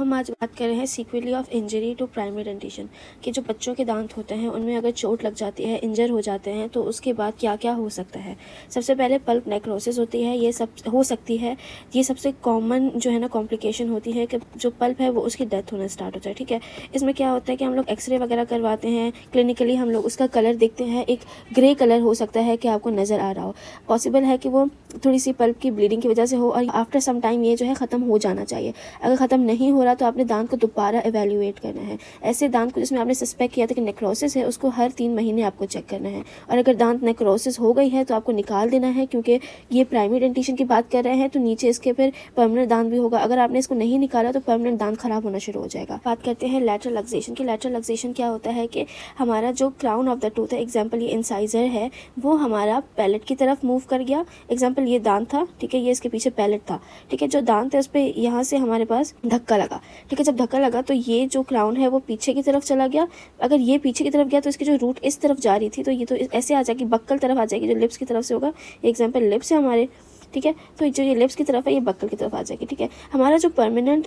हम आज बात कर रहे हैं sequelae of injury to primary dentition कि जो बच्चों के दांत होते हैं उनमें अगर चोट लग जाती है, इंजर हो जाते हैं तो उसके बाद क्या क्या हो सकता है। सबसे पहले पल्प नेक्रोसिस होती है, ये सब हो सकती है। ये सबसे कॉमन जो है ना कॉम्प्लिकेशन होती है कि जो पल्प है वो उसकी डेथ होना स्टार्ट हो जाए। ठीक है, इसमें क्या होता है कि हम लोग एक्सरे वगैरह करवाते हैं, क्लिनिकली हम लोग उसका कलर देखते हैं, एक ग्रे कलर हो सकता है कि आपको नज़र आ रहा हो। पॉसिबल है कि वो थोड़ी सी पल्प की ब्लीडिंग की वजह से हो और आफ्टर सम टाइम ये जो है ख़त्म हो जाना चाहिए। अगर ख़त्म नहीं हो रहा तो आपने दांत को दोबारा एवेल्युएट करना है। ऐसे दांत को जिसमें आपने सस्पेक्ट किया था कि नेक्रोसिस है, उसको हर 3 महीने आपको चेक करना है। और अगर दांत नेक्रोसिस हो गई है तो आपको निकाल देना है, क्योंकि ये प्राइमरी डेंटिशन की बात कर रहे हैं तो नीचे इसके फिर परमानेंट दांत भी होगा। अगर आपने इसको नहीं निकाला तो परमानेंट दांत खराब होना शुरू हो जाएगा। बात करते हैं लैटरल लक्सेशन की। लैटरल लक्सेशन क्या होता है कि हमारा जो क्राउन ऑफ द टूथ है, एग्जाम्पल ये इंसाइजर है, वो हमारा पैलेट की तरफ मूव कर गया। एग्जाम्पल ये दांत था, ठीक है, ये इसके पीछे पैलेट था, ठीक है। जो दांत है उस पर यहाँ से हमारे पास धक्का लगा, ठीक है। जब धक्का लगा तो ये जो क्राउन है वो पीछे की तरफ चला गया। अगर ये पीछे की तरफ गया तो इसकी जो रूट इस तरफ जा रही थी तो ये तो ऐसे आ जाएगी, बक्कल तरफ आ जाएगी, जो लिप्स की तरफ से होगा। एग्जाम्पल लिप्स है हमारे, ठीक है, तो जो ये लिप्स की तरफ है ये बक्कल की तरफ आ जाएगी, ठीक है। हमारा जो परमानेंट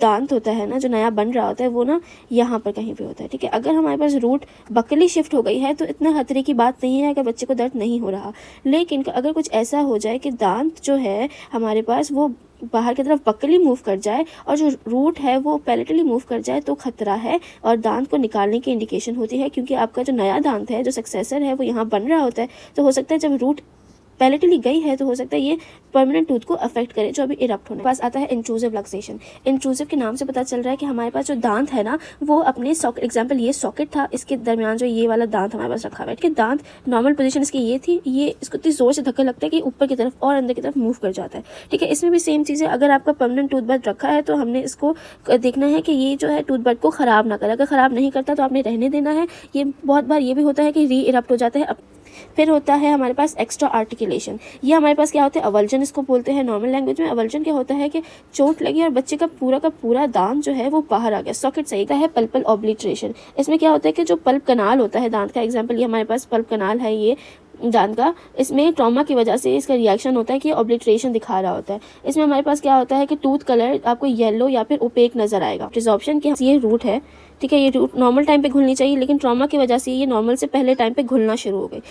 दांत होता है ना, जो नया बन रहा होता है, वो ना यहाँ पर कहीं पे होता है, ठीक है। अगर हमारे पास रूट बकली शिफ्ट हो गई है तो इतना खतरे की बात नहीं है अगर बच्चे को दर्द नहीं हो रहा। लेकिन अगर कुछ ऐसा हो जाए कि दांत जो है हमारे पास वो बाहर की तरफ बकली मूव कर जाए और जो रूट है वो पैलेटली मूव कर जाए तो खतरा है और दांत को निकालने की इंडिकेशन होती है, क्योंकि आपका जो नया दांत है, जो सक्सेसर है, वो यहाँ बन रहा होता है। तो हो सकता है जब रूट पैलेटली गई है तो हो सकता है ये परमानेंट टूथ को अफेक्ट करे, जो अभी इरप्ट होने पास आता है इंट्रूसिव लक्सेशन। इंट्रूसिव के नाम से पता चल रहा है कि हमारे पास जो दांत है ना वो अपने सॉकेट, एग्जांपल ये सॉकेट था, इसके दरमियान जो ये वाला दांत हमारे पास रखा हुआ है, कि दांत नॉर्मल पोजीशन इसकी ये थी, ये इसको इतनी जोर से धक्का लगता है कि ऊपर की तरफ और अंदर की तरफ मूव कर जाता है, ठीक है। इसमें भी सेम चीज़ है। अगर आपका परमानेंट टूथब्रश रखा है तो हमने इसको देखना है कि ये जो है टूथब्रश को ख़राब ना करे। अगर ख़राब नहीं करता तो आपने रहने देना है। ये बहुत बार ये भी होता है कि री इरप्ट हो जाता है। फिर होता है हमारे पास एक्स्ट्रा आर्टिकुलेशन। ये हमारे पास क्या होता है, अवल्जन इसको बोलते हैं नॉर्मल लैंग्वेज में। अवल्जन क्या होता है कि चोट लगी और बच्चे का पूरा दांत जो है वो बाहर आ गया, सॉकेट सही का है। पल्पल ऑब्लिटरेशन, इसमें क्या होता है कि जो पल्प कनाल होता है दांत का, एग्जाम्पल ये हमारे पास पल्प कनाल है ये दांत का, इसमें ट्रॉमा की वजह से इसका रिएक्शन होता है कि ऑब्लिटरेशन दिखा रहा होता है। इसमें हमारे पास क्या होता है कि टूथ कलर आपको येलो या फिर ओपेक नजर आएगा। रिजॉर्प्शन की ये रूट है, ठीक है, ये रूट नॉर्मल टाइम पे घुलनी चाहिए, लेकिन ट्रॉमा की वजह से ये नॉर्मल से पहले टाइम पे घुलना शुरू हो गई।